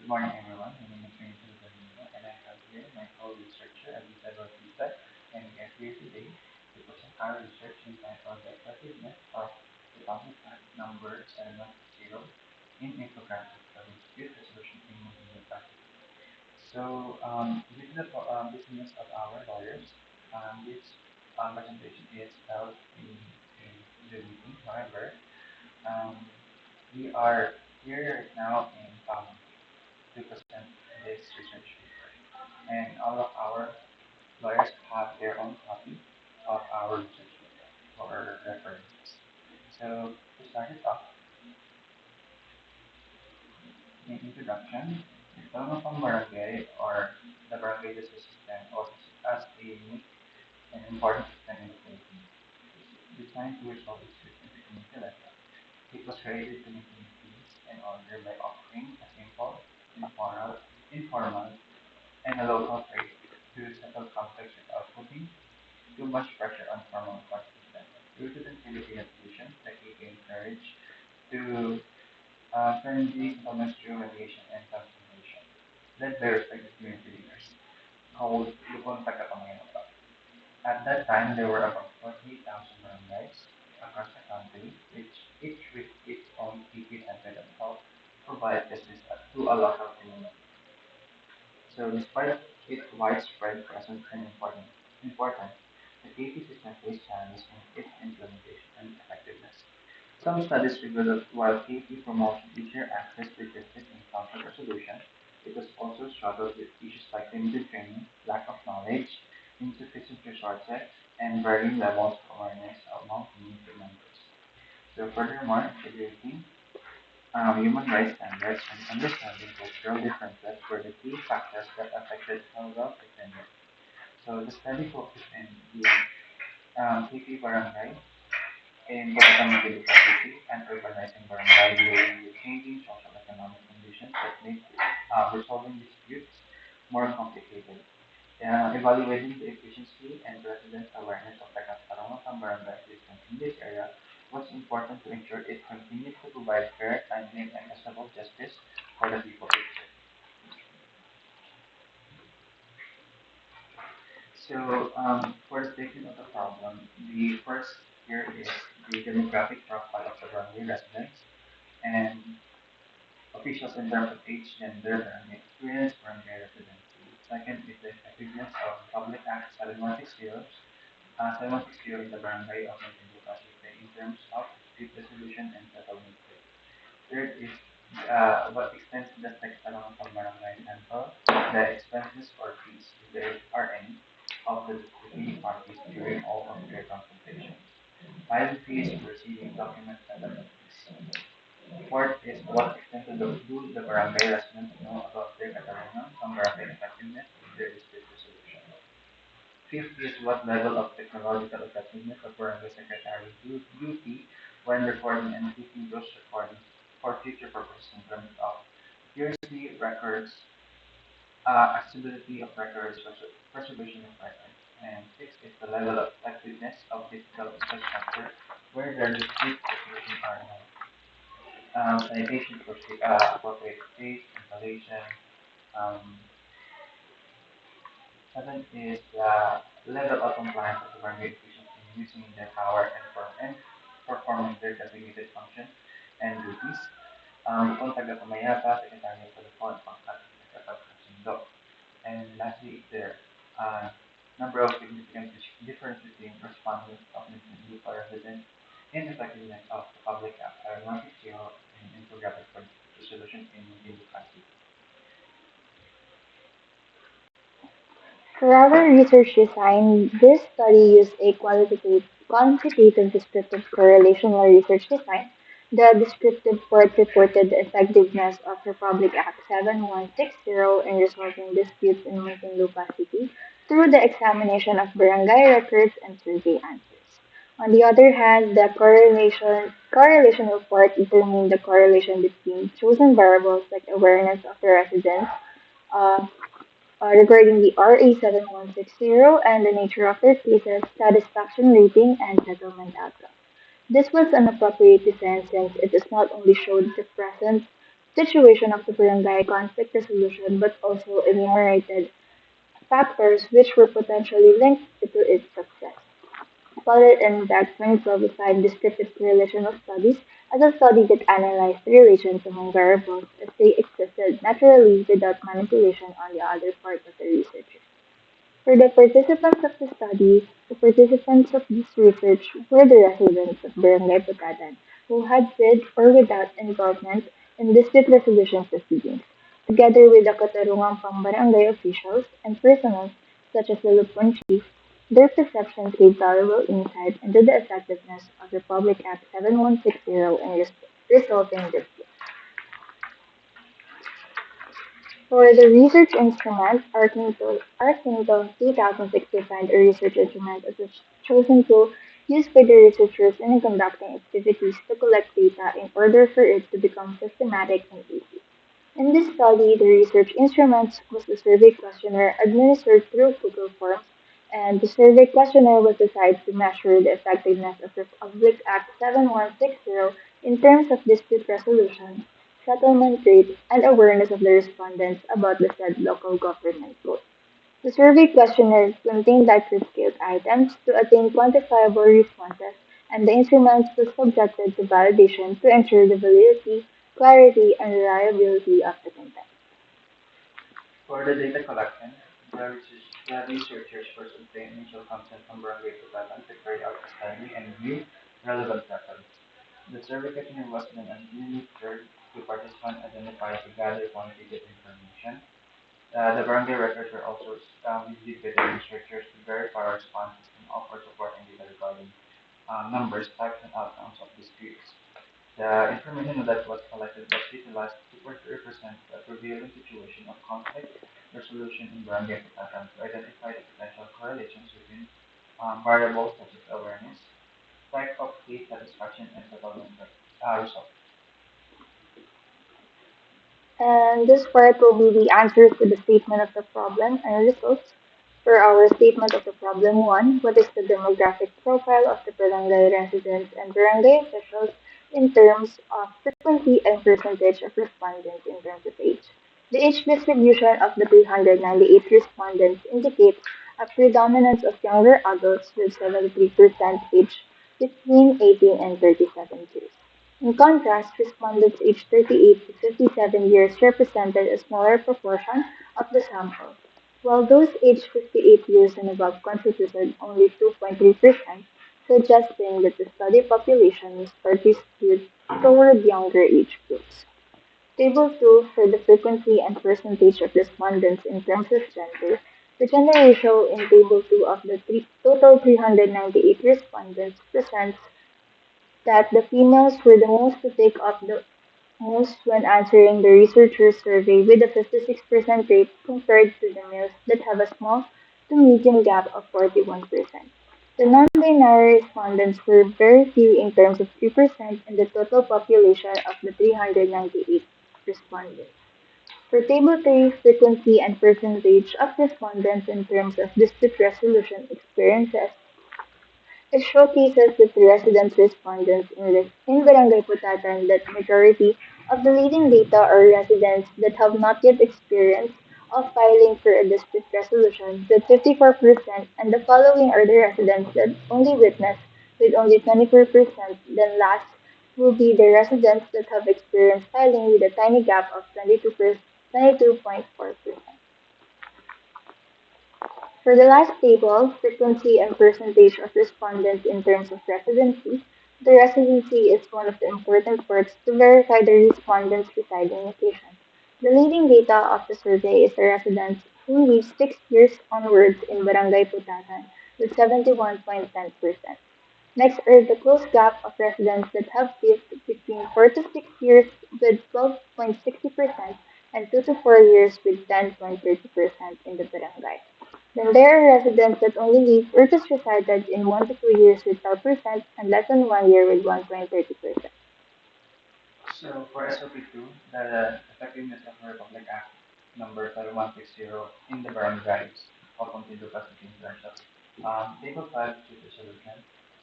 morning, everyone. My name is Vincent Zanino, and I have here my co-researcher, Alisa Rosita, and we are here today to present our research entitled The Effectiveness of the Public Act number 7160 in Infographic for Dispute Resolution in University. Due to the busyness of our lawyers, this presentation is held in the meeting. However, um, we are here right now in to present this research paper. And all of our lawyers have their own copy of our research paper for reference. So to start it off, in introduction, the Talmapang Barangay or the Barangay Justice System was as a unique and important system in the Philippines. It's designed to resolve disputes in the community level. It was created to maintain peace and order by offering a simple, informal, and a local trade to settle conflicts without putting too much pressure on formal court systems. Rooted in Filipino tradition, the KK encouraged to friendly settlements through mediation and conciliation, led by respected community leaders, called Lupon Tagapangayapa. At that time, there were about 48,000 barangays across the country, which each with its own KK center that helped provide justice to a local community. So despite its widespread presence and importance, the KP system faced challenges in its implementation and effectiveness. Some studies reveal that while KP promotes easier access to justice and conflict resolution, it has also struggled with issues like limited training, lack of knowledge, insufficient resources, and varying levels of awareness among community members. So furthermore, integrating human rights standards and understanding cultural differences were the key factors that affected how well attended. So the study focused on the KP barangay in Bukatan City and urbanizing barangay during the changing social economic conditions that made resolving disputes more complicated. Evaluating the efficiency and resident awareness of the Katarungan barangay systems in this area was important to ensure it continued to provide fair, timely, and accessible justice for the people it served. For the statement of the problem, the first here is the demographic profile of the barangay residents and officials in terms of age, gender, barangay experience, barangay residency. Second is the effectiveness of Public Act 7160 in the barangay of Montevideo Cavite in terms of dispute resolution and settlement rate. Third is what extent does the Katalongan barangay handle the expenses or fees, if there are any, of the disputing parties during all of their confrontations. Filing fees, receiving document settlement fees. Fourth is what extent do the barangay residents know about their Katalongan barangay effectiveness in their dispute resolution. Fifth is what level of technological effectiveness of Barangay Secretary duty when recording and keeping those recordings for future purposes in terms of accuracy, records, accessibility of records, preservation of records. And sixth is the level of effectiveness of digital infrastructure where the dispute resolution are known. Sanitation for appropriate space, installation, um, seven is the level of compliance of the barangay officials in using their power and performing their designated functions and duties. Kung taga-pamayapa, Secretary of Telephone, Pangkat, Secretary. And lastly, there are number of significant difference between respondents of Mindanao residents in effectiveness of the public act 160 and infographic for resolution in Mindanao City. For our research design, this study used a quantitative descriptive correlational research design. The descriptive part reported the effectiveness of Republic Act 7160 in resolving disputes in Muntinlupa City through the examination of barangay records and survey answers. On the other hand, the correlation report determined the correlation between chosen variables like awareness of the residents, uh, regarding the RA 7160 and the nature of their cases, satisfaction rating, and settlement outcome. This was an appropriate design since it does not only show the presence situation of the barangay conflict resolution, but also enumerated factors which were potentially linked to its success. Followed in that 2012 assigned descriptive correlation of studies as a study that analyzed the relations among variables as they existed naturally without manipulation on the other part of the researcher. For the participants of the study, the participants of this research were the residents of Barangay Putatan who had with or without involvement in dispute resolution proceedings, together with the Katarungang Pang-barangay officials and personnel such as the Lupon Chief. Their perceptions gave valuable insight into the effectiveness of the Public Act 7160 in resolving disputes. For the research instrument, Archangel 2006 designed a research instrument as a chosen tool used by the researchers in conducting activities to collect data in order for it to become systematic and easy. In this study, the research instrument was the survey questionnaire administered through Google Forms, and the survey questionnaire was designed to measure the effectiveness of the Public Act 7160 in terms of dispute resolution, settlement rate, and awareness of the respondents about the said local government code. The survey questionnaire contained likelihood items to attain quantifiable responses, and the instrument was subjected to validation to ensure the validity, clarity, and reliability of the content. For the data collection, the researchers first obtained initial consent from Barangay Tupatan to carry out the study and view relevant records. The survey questionnaire was then administered to participants identified to gather quantitative information. The barangay records were also reviewed by the researchers to verify responses and offer supporting data regarding numbers, types, and outcomes of disputes. The information that was collected was utilized to further represent the prevailing situation of conflict resolution in Barangay Putatan to identify the potential correlations between variables such as awareness, type of case satisfaction, and settlement results. And this part will be the answers to the statement of the problem and results. For our statement of the problem one, what is the demographic profile of the barangay residents and barangay officials in terms of frequency and percentage of respondents in terms of age? The age distribution of the 398 respondents indicates a predominance of younger adults with 73% age between 18 and 37 years. In contrast, respondents aged 38 to 57 years represented a smaller proportion of the sample, while those aged 58 years and above contributed only 2.3%, suggesting that the study population was partly skewed toward younger age groups. Table 2 for the frequency and percentage of respondents in terms of gender. The gender ratio in Table 2 of the total 398 respondents presents that the females were the most to take up the most when answering the researchers' survey with a 56% rate compared to the males that have a small to medium gap of 41%. The non-binary respondents were very few in terms of 3% in the total population of the 398 respondents. For Table 3, frequency and percentage of respondents in terms of dispute resolution experiences, it showcases that the residents' respondents in Barangay Putatan that majority of the leading data are residents that have not yet experienced of filing for a dispute resolution with 54%, and the following are the residents that only witnessed with only 24%. Then last will be the residents that have experienced filing with a tiny gap of 22.4%. For the last table, frequency and percentage of respondents in terms of residency, the residency is one of the important parts to verify the respondent's residing location. The leading data of the survey is the residents who live 6 years onwards in Barangay Putatan with 71.10%. Next are the close gap of residents that have lived between 4 to 6 years with 12.60% and 2 to 4 years with 10.30% in the barangay. Then there are residents that only live or just resided in 1 to 2 years with 12% and less than 1 year with 1.30%. So for SOP2, the effectiveness of the Republic Act number 7160 in the barangays of Muntinlupa City in terms of Table 5 dispute resolution.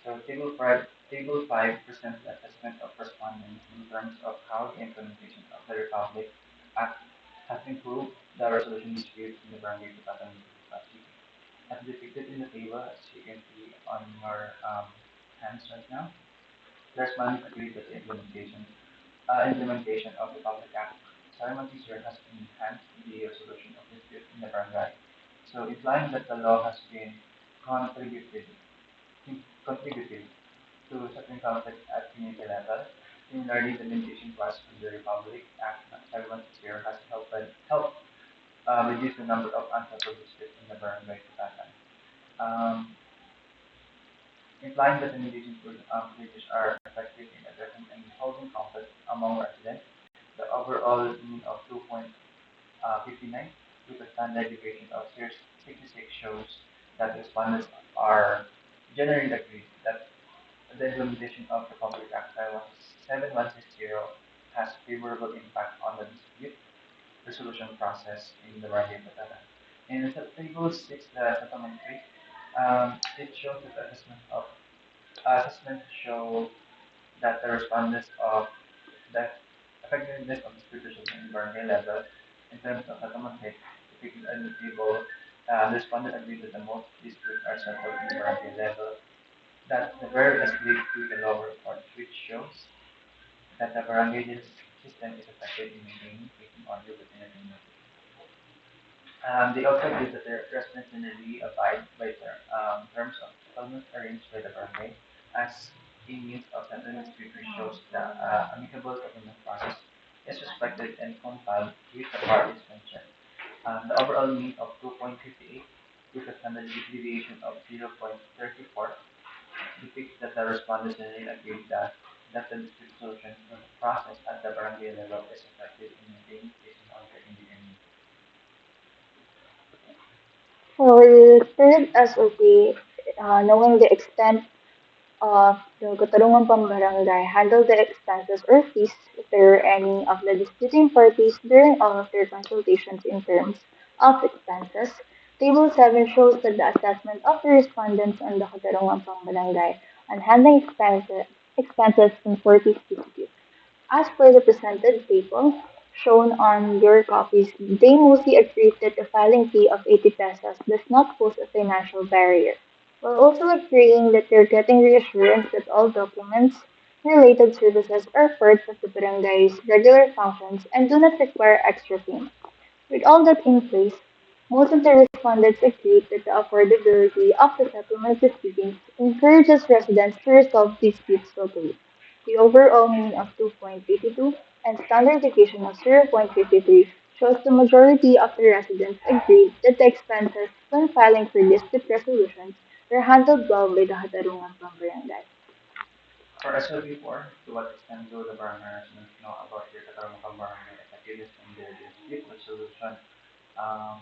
So Table 5 Table 5 presents the assessment of respondents in terms of how the implementation of the Republic Act has improved the resolution dispute in the Barangay Tupatan City. As depicted in the table, as you can see on your hands right now, the respondents agreed that the implementation of the Public Act 710 has enhanced the resolution of dispute in the barangay. So implying that the law has been contributed contributed to certain conflicts at community level. Similarly, the limitation clause from the Republic Act 710 has helped reduce the number of unsettled disputes in the barangay Tupatan. Um, Implying that the mediation procedures are effective in addressing and resolving conflicts among residents. The overall mean of 2.59 with a standard deviation of 66 shows that respondents are generally agreed that the implementation of the Public Act 7160 has favorable impact on the dispute resolution process in the Barangay Patana. In the table 6, the settlement rate, it shows that the assessments show that the respondents of the effectiveness of dispute resolution in barangay level in terms of settlement rate depicted in the table. The respondent agreed that the most disputes are settled in the barangay level, that the very least lead to the lower report, which shows that the barangay system is effective in maintaining peace and order within the community. They also agreed that the residents generally abide by the terms of settlement arranged by the barangay as a means of settling dispute, which shows the amicable settlement process is respected and complied with the parties concerned. The overall mean of 2.58 with a standard deviation of 0.34 depicts that the respondents generally agreed that the dispute resolution process at the barangay level is effective in maintaining peace and order in the community. For the third SOP, knowing the extent of the Katarungan Pambarangay handle the expenses or fees if there were any of the disputing parties during all of their consultations in terms of expenses. Table 7 shows that the assessment of the respondents on the Katarungan Pambarangay on handling expenses in parties dispute. As per the presented table shown on your copies, they mostly agreed that the filing fee of 80 pesos does not pose a financial barrier, while also agreeing that they're getting reassurance that all documents, related services are part of the barangay's regular functions and do not require extra payment. With all that in place, most of the respondents agreed that the affordability of the settlement proceedings encourages residents to resolve disputes locally. The overall mean of 2.82 and standard deviation of 0.53 shows the majority of the residents agreed that the expenses when filing for dispute resolutions were handled well by the Hatarungan Pambarangay. For SLB4, to what extent do the barangay residents know about their Katarungan barangay effectiveness in their dispute resolution? Um,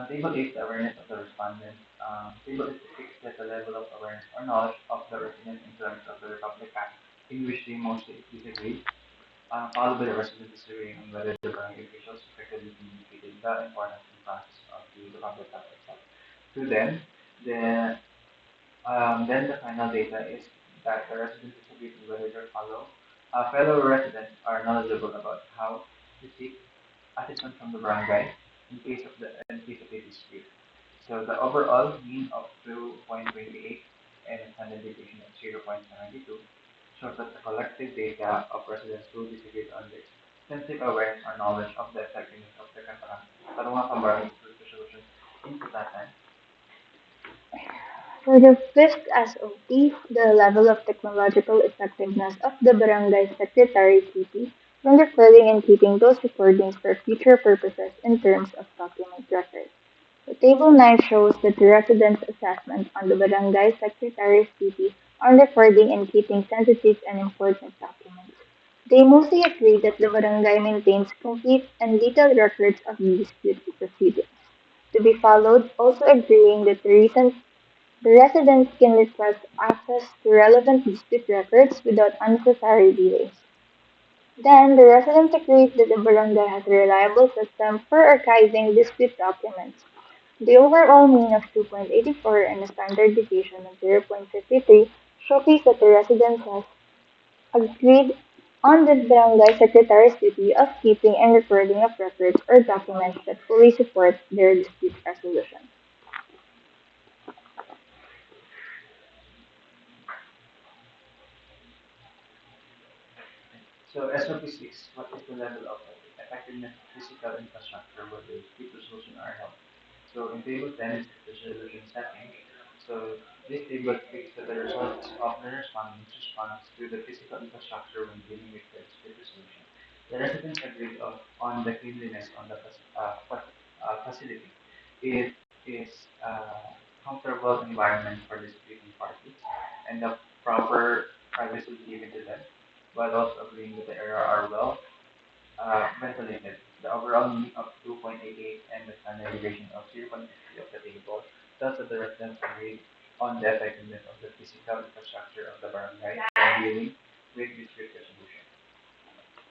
Table 8, the awareness of the respondents. Table 8 depicts that the level of awareness or knowledge of the resident in terms of the Republic Act in which they mostly disagree, followed by the resident disagreeing on whether the barangay officials effectively communicated the importance and process of the Republic Act itself. To them, the then the final data is that the residents disagree on whether their fellow residents are knowledgeable about how to seek assistance from the barangay in case of a dispute. So the overall mean of 2.28 and a standard deviation of 0.72 shows that the collective data of residents who disagreed on the extensive awareness or knowledge of the effectiveness of the Katarungan Pambarangay resolutions in Tupatan. For the fifth SOT, the level of technological effectiveness of the barangay secretary CP when recording and keeping those recordings for future purposes in terms of document record. The Table 9 shows that the residents' assessment on the barangay secretary's duty on recording and keeping sensitive and important documents. They mostly agree that the barangay maintains complete and detailed records of the dispute proceedings. To be followed, also agreeing that the residents can request access to relevant dispute records without unnecessary delays. Then, the residents agreed that the barangay has a reliable system for archiving dispute documents. The overall mean of 2.84 and a standard deviation of 0.53 showcase that the residents have agreed on the barangay secretary's duty of keeping and recording of records or documents that fully support their dispute resolution. So SOP 6, what is the level of effectiveness of physical infrastructure where the dispute resolution are held? So in table 10 is the resolution setting. So this table depicts that the results of the respondents response to the physical infrastructure when dealing with the dispute resolution. The residents agreed on the cleanliness on the facility. It is a comfortable environment for disputing parties and the proper privacy given to them, while also agreeing that the area are well ventilated. The overall mean of 2.88 and the standard deviation of 0.50 of the table tells that the residents agreed on the effectiveness of the physical infrastructure of the barangay when dealing with dispute resolution.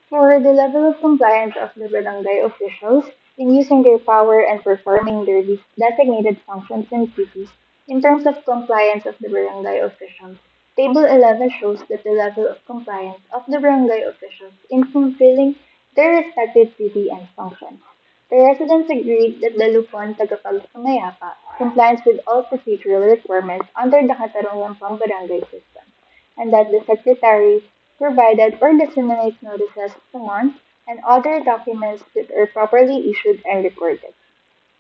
For the level of compliance of the barangay officials in using their power and performing their designated functions and duties in terms of compliance of the barangay officials, Table 11 shows that the level of compliance of the barangay officials in fulfilling their respective duty and functions. The residents agreed that the Lupon Tagapagkamayapa complies with all procedural requirements under the Katarungan Pambarangay system, and that the secretary provided or disseminates notices, summons, and other documents that are properly issued and recorded.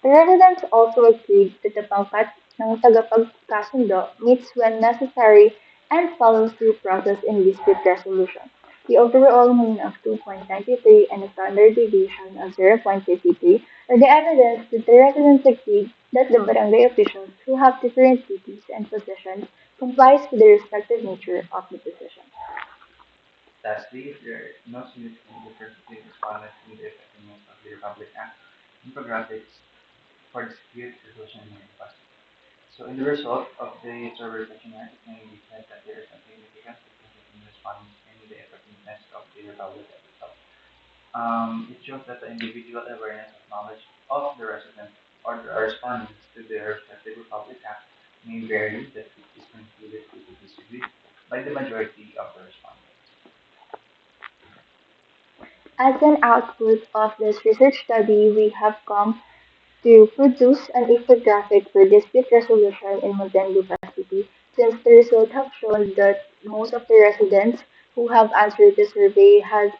The residents also agreed that the pangkat ng tagapagkasundo meets when necessary and follows due process in dispute resolution. The overall mean of 2.93 and a standard deviation of 0.53 are the evidence that the residents agreed that the barangay officials who have different duties and positions complies with the respective nature of the position. Lastly, if there is no significant difference between respondents in the effectiveness of the Republic Act infographics for dispute resolution may be possible. So in the result of the survey questionnaire, it may be said that there is a significant difference between respondents in the effectiveness of the Republic Act itself. It shows that the individual awareness of knowledge of the residents or the respondents to their respective Republic Act may vary, that it is concluded to be disagreed by the majority of the respondents. As an output of this research study, we have come to produce an infographic for dispute resolution in Muntinlupa City, since the results have shown that most of the residents who have answered the survey has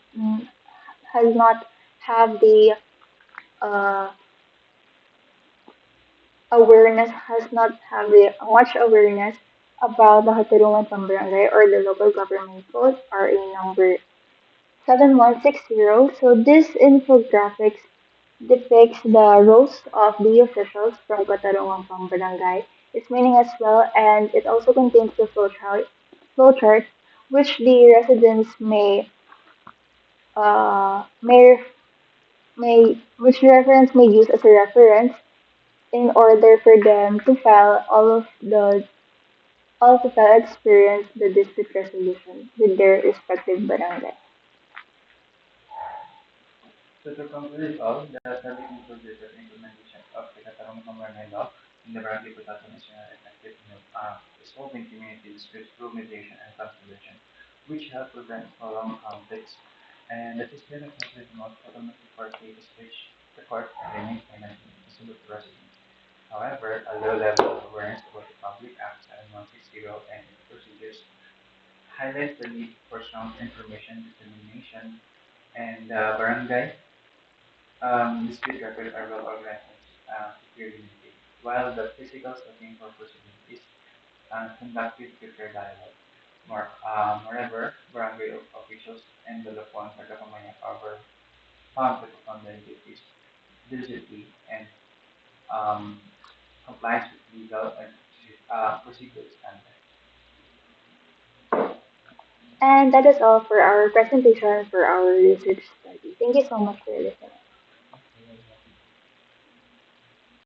not have the uh, awareness, has not have the much awareness about the Haturungan Pambarangay or the local government code RA number 7160. So this infographics depicts the roles of the officials from Katarungan Pambarangay, its meaning as well, and it also contains the flowchart which the residents may which the reference may use as a reference in order for them to file all of the file experience the dispute resolution with their respective barangay. So to conclude all, the study concluded that the implementation of the Katarong Pambanay Law in the Barangay Putaton is effective in resolving community disputes through mediation and conciliation, which help prevent prolonged conflicts, and the system effectively promotes automatic court cases which the court can remain financially accessible to residents. However, a low level of awareness about the Public Act 7160 and its procedures highlights the need for stronger information dissemination and barangay dispute records are well organized and securely maintained, while the physical setting for proceedings is conducted to fair dialogue. Moreover, barangay officials and the Lapuan Tagapamaya are found to perform their duties diligently and um, compliance with legal and procedural standards. And that is all for our presentation for our research study. Thank you so much for listening.